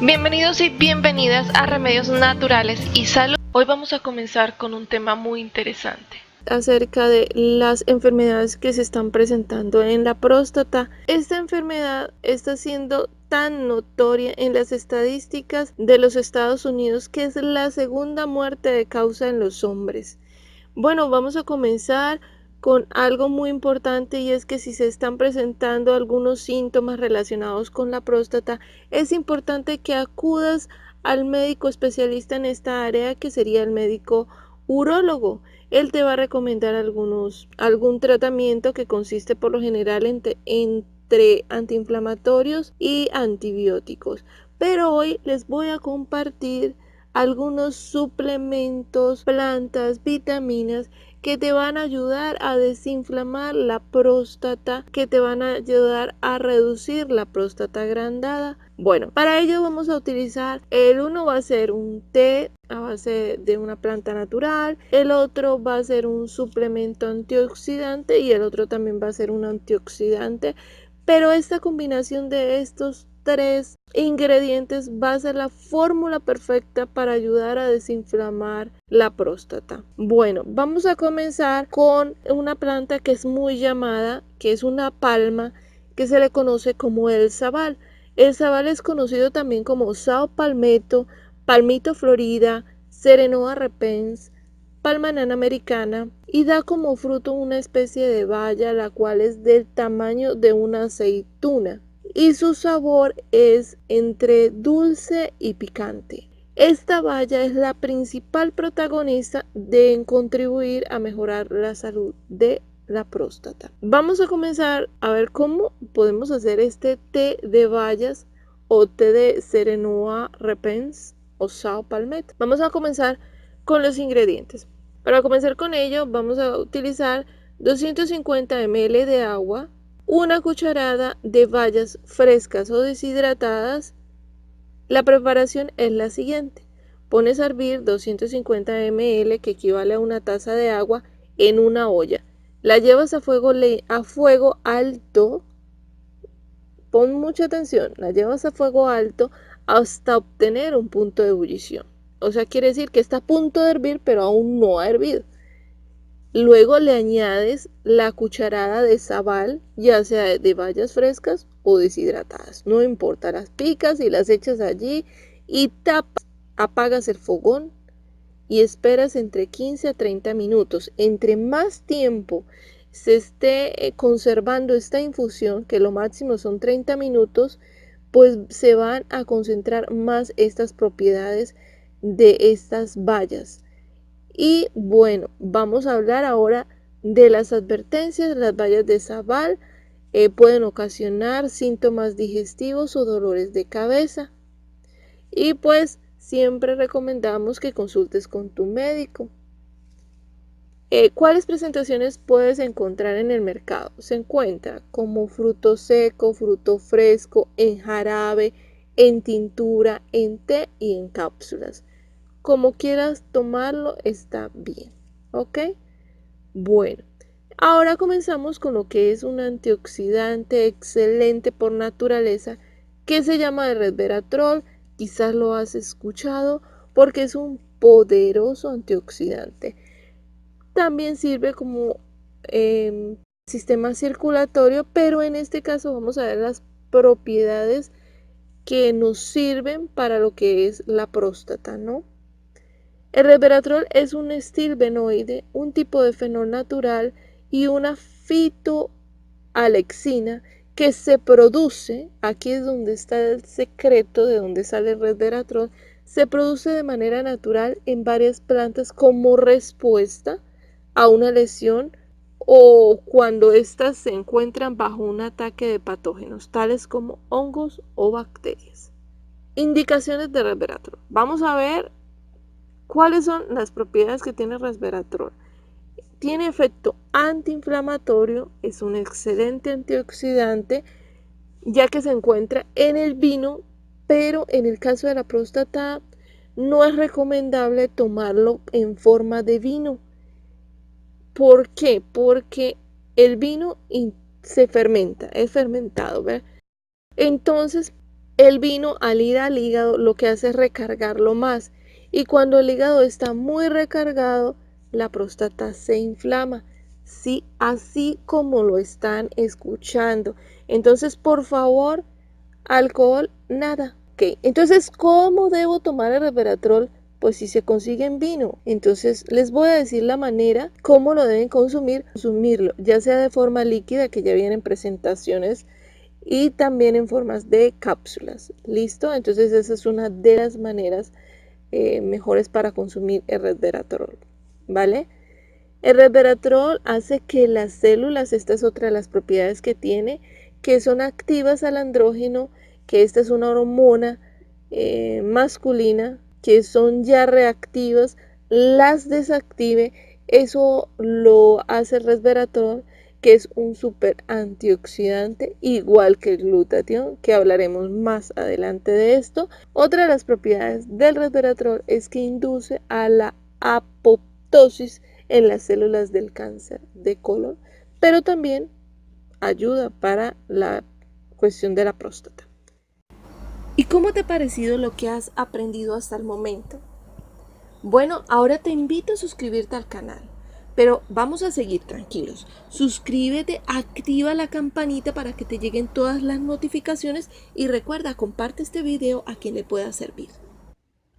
Bienvenidos y bienvenidas a Remedios Naturales y Salud. Hoy vamos a comenzar con un tema muy interesante acerca de las enfermedades que se están presentando en la próstata. Esta enfermedad está siendo tan notoria en las estadísticas de los Estados Unidos que es la segunda muerte de causa en los hombres. Bueno, vamos a comenzar con algo muy importante, y es que si se están presentando algunos síntomas relacionados con la próstata, es importante que acudas al médico especialista en esta área, que sería el médico urólogo. Él te va a recomendar algún tratamiento que consiste por lo general entre antiinflamatorios y antibióticos. Pero hoy les voy a compartir algunos suplementos, plantas, vitaminas que te van a ayudar a desinflamar la próstata, que te van a ayudar a reducir la próstata agrandada. Bueno, para ello vamos a utilizar, el uno va a ser un té a base de una planta natural, el otro va a ser un suplemento antioxidante y el otro también va a ser un antioxidante, pero esta combinación de estos tres ingredientes va a ser la fórmula perfecta para ayudar a desinflamar la próstata. Bueno, vamos a comenzar con una planta que es muy llamada, que es una palma, que se le conoce como el sabal. El sabal es conocido también como sao palmetto, palmito florida, Serenoa repens, palma nana americana, y da como fruto una especie de baya, la cual es del tamaño de una aceituna, y su sabor es entre dulce y picante. Esta baya es la principal protagonista de contribuir a mejorar la salud de la próstata. Vamos a comenzar a ver cómo podemos hacer este té de bayas o té de Serenoa repens o sao palmetto. Vamos a comenzar con los ingredientes. Para comenzar con ello, vamos a utilizar 250 ml de agua, una cucharada de bayas frescas o deshidratadas. La preparación es la siguiente: pones a hervir 250 ml, que equivale a una taza de agua, en una olla. La llevas a fuego alto. Pon mucha atención, la llevas a fuego alto hasta obtener un punto de ebullición. O sea, quiere decir que está a punto de hervir, pero aún no ha hervido. Luego le añades la cucharada de sabal, ya sea de bayas frescas o deshidratadas. No importa, las picas y las echas allí y tapas. Apagas el fogón y esperas entre 15 a 30 minutos. Entre más tiempo se esté conservando esta infusión, que lo máximo son 30 minutos, pues se van a concentrar más estas propiedades de estas bayas. Y bueno, vamos a hablar ahora de las advertencias. Las bayas de sabal pueden ocasionar síntomas digestivos o dolores de cabeza. Y pues siempre recomendamos que consultes con tu médico. ¿Cuáles presentaciones puedes encontrar en el mercado? Se encuentra como fruto seco, fruto fresco, en jarabe, en tintura, en té y en cápsulas. Como quieras tomarlo está bien, ¿ok? Bueno, ahora comenzamos con lo que es un antioxidante excelente por naturaleza, que se llama el resveratrol. Quizás lo has escuchado porque es un poderoso antioxidante. También sirve como sistema circulatorio, pero en este caso vamos a ver las propiedades que nos sirven para lo que es la próstata, ¿no? El resveratrol es un estilbenoide, un tipo de fenol natural y una fitoalexina que se produce, aquí es donde está el secreto de donde sale el resveratrol, se produce de manera natural en varias plantas como respuesta a una lesión o cuando éstas se encuentran bajo un ataque de patógenos, tales como hongos o bacterias. Indicaciones de resveratrol. Vamos a ver cuáles son las propiedades que tiene el resveratrol. Tiene efecto antiinflamatorio, es un excelente antioxidante, ya que se encuentra en el vino, pero en el caso de la próstata no es recomendable tomarlo en forma de vino. ¿Por qué? Porque el vino se fermenta, es fermentado, ¿verdad? Entonces, El vino al ir al hígado lo que hace es recargarlo más y cuando el hígado está muy recargado, la próstata se inflama. Sí, así como lo están escuchando. Entonces, por favor, alcohol, nada. Ok, entonces, ¿cómo debo tomar el resveratrol? Pues si se consigue en vino. Entonces, les voy a decir la manera, cómo lo deben consumir. Consumirlo, ya sea de forma líquida, que ya vienen presentaciones, y también en formas de cápsulas. ¿Listo? Entonces, esa es una de las maneras mejores para consumir el resveratrol. ¿Vale? El resveratrol hace que las células, esta es otra de las propiedades que tiene, que son activas al andrógeno, que esta es una hormona masculina, que son ya reactivas, las desactive. Eso lo hace el resveratrol, que es un super antioxidante, igual que el glutatión, que hablaremos más adelante de esto. Otra de las propiedades del resveratrol es que induce a la apoptosis en las células del cáncer de colon, pero también ayuda para la cuestión de la próstata. ¿Y cómo te ha parecido lo que has aprendido hasta el momento? Bueno, ahora te invito a suscribirte al canal, pero vamos a seguir tranquilos. Suscríbete, activa la campanita para que te lleguen todas las notificaciones y recuerda, comparte este video a quien le pueda servir.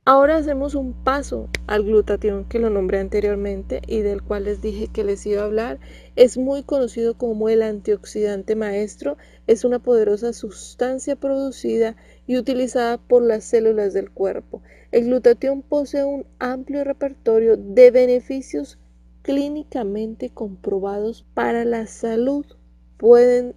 Ahora hacemos un paso al glutatión, que lo nombré anteriormente y del cual les dije que les iba a hablar. Es muy conocido como el antioxidante maestro. Es una poderosa sustancia producida y utilizada por las células del cuerpo. El glutatión posee un amplio repertorio de beneficios clínicamente comprobados para la salud. Pueden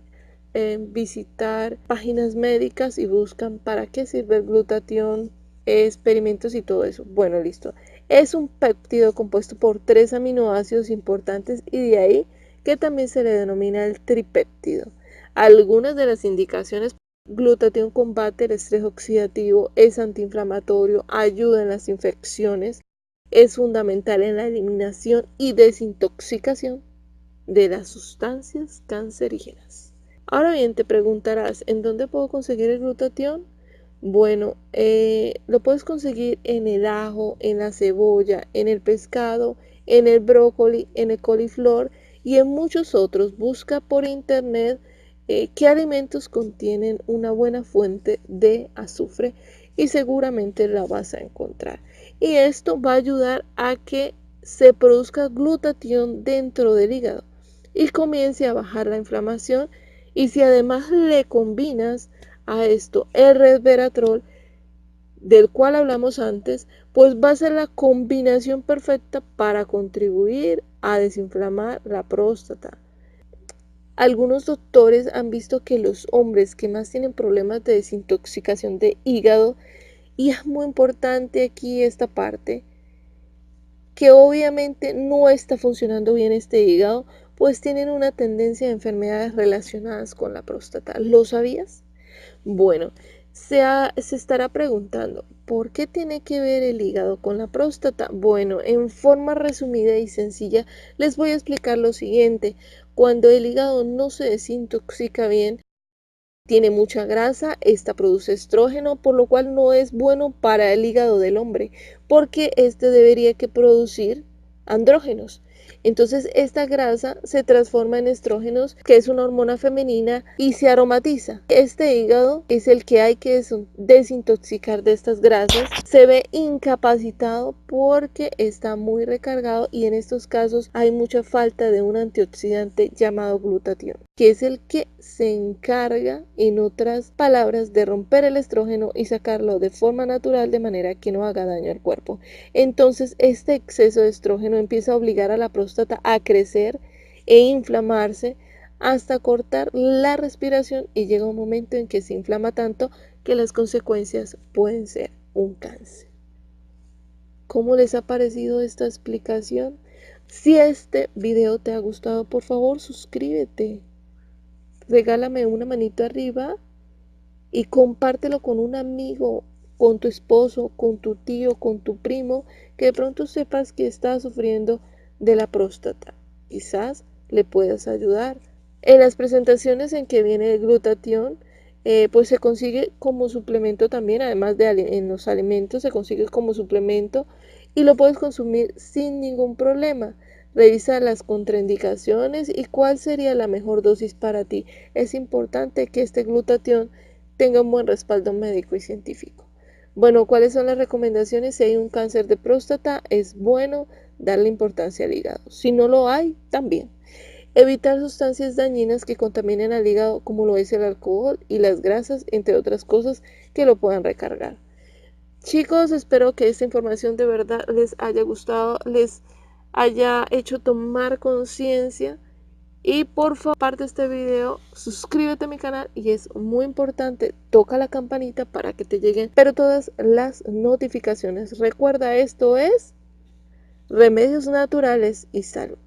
visitar páginas médicas y buscan para qué sirve el glutatión, experimentos y todo eso. Bueno, listo. Es un péptido compuesto por 3 aminoácidos importantes y de ahí que también se le denomina el tripéptido. Algunas de las indicaciones: glutatión combate el estrés oxidativo, es antiinflamatorio, ayuda en las infecciones, es fundamental en la eliminación y desintoxicación de las sustancias cancerígenas. Ahora bien, te preguntarás, ¿en dónde puedo conseguir el glutatión? Bueno, lo puedes conseguir en el ajo, en la cebolla, en el pescado, en el brócoli, en el coliflor y en muchos otros. Busca por internet qué alimentos contienen una buena fuente de azufre y seguramente la vas a encontrar. Y esto va a ayudar a que se produzca glutatión dentro del hígado y comience a bajar la inflamación. Y si además le combinas a esto el resveratrol, del cual hablamos antes, pues va a ser la combinación perfecta para contribuir a desinflamar la próstata. Algunos doctores han visto que los hombres que más tienen problemas de desintoxicación de hígado, y es muy importante aquí esta parte, que obviamente no está funcionando bien este hígado, pues tienen una tendencia a enfermedades relacionadas con la próstata. ¿Lo sabías? Bueno, se estará preguntando, ¿por qué tiene que ver el hígado con la próstata? Bueno, en forma resumida y sencilla, les voy a explicar lo siguiente. Cuando el hígado no se desintoxica bien, tiene mucha grasa, esta produce estrógeno, por lo cual no es bueno para el hígado del hombre, porque este debería que producir andrógenos. Entonces esta grasa se transforma en estrógenos, que es una hormona femenina, y se aromatiza. Este hígado es el que hay que desintoxicar de estas grasas. Se ve incapacitado porque está muy recargado y en estos casos hay mucha falta de un antioxidante llamado glutatión, que es el que se encarga, en otras palabras, de romper el estrógeno y sacarlo de forma natural de manera que no haga daño al cuerpo. Entonces este exceso de estrógeno empieza a obligar a la próstata a crecer e inflamarse hasta cortar la respiración y llega un momento en que se inflama tanto que las consecuencias pueden ser un cáncer. ¿Cómo les ha parecido esta explicación? Si este video te ha gustado, por favor suscríbete, regálame una manito arriba y compártelo con un amigo, con tu esposo, con tu tío, con tu primo, que de pronto sepas que está sufriendo de la próstata. Quizás le puedas ayudar. En las presentaciones en que viene el glutatión, pues se consigue como suplemento también, además de en los alimentos se consigue como suplemento y lo puedes consumir sin ningún problema. Revisa las contraindicaciones y cuál sería la mejor dosis para ti. Es importante que este glutatión tenga un buen respaldo médico y científico. Bueno, ¿cuáles son las recomendaciones? Si hay un cáncer de próstata, es bueno darle importancia al hígado. Si no lo hay, también. Evitar sustancias dañinas que contaminen al hígado, como lo es el alcohol y las grasas, entre otras cosas que lo puedan recargar. Chicos, espero que esta información de verdad les haya gustado, les haya hecho tomar conciencia. Y por favor, comparte este video, suscríbete a mi canal y es muy importante, toca la campanita para que te lleguen pero todas las notificaciones. Recuerda, esto es Remedios Naturales y Salud.